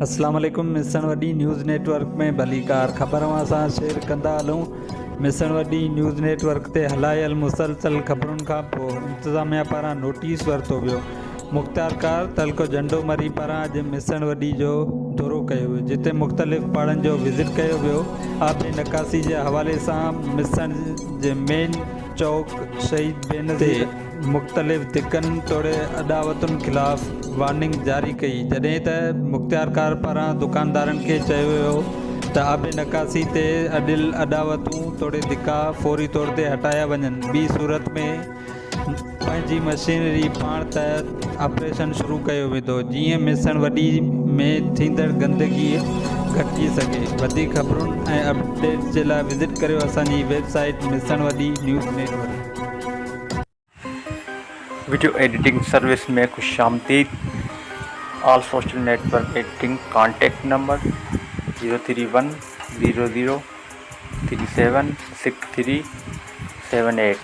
अस्सलाम वालेकुम। मिशन वडी न्यूज़ नेटवर्क में भलीकार ख़बरूं असां शेयर कंदा हलूं। मिशन वडी न्यूज़ नेटवर्क ते हलायल मुसलसल ख़बरुनि खां पोइ इंतिज़ामिया पारां नोटिस वरितो वियो। मुख़्तार कार तलको झंडो मरी पारां अॼु मिशन वडी जो दौरो कयो वियो, जिते मुख़्तलिफ़ पहाड़नि जो विज़िट कयो वियो। आबे नकासी जे हवाले सां मिशन जे मेन चौक शहीद बेनज़ीर मुख़्तलिफ़ दिकनि तोड़े अदावतुनि ख़िलाफ़ वार्निंग जारी कई, जॾहिं त मुख़्तियार कार पारां दुकानदारनि खे चयो वियो त आबे नकासी ते अडिल अदावतूं तोड़े धिका फौरी तौर ते हटाया वञनि। ॿी सूरत में पंहिंजी मशीनरी पाण त ऑपरेशन शुरू कयो वेंदो, जीअं मिशन वडी में थींदड़ गंदगी घटिजी सघे। वधीक ख़बरुनि ऐं अपडेट्स जे लाइ विज़िट करियो असांजी वेबसाइट मिशन वडी news network. Video editing service में खुश आमदीद। All social network editing contact number 03100376378।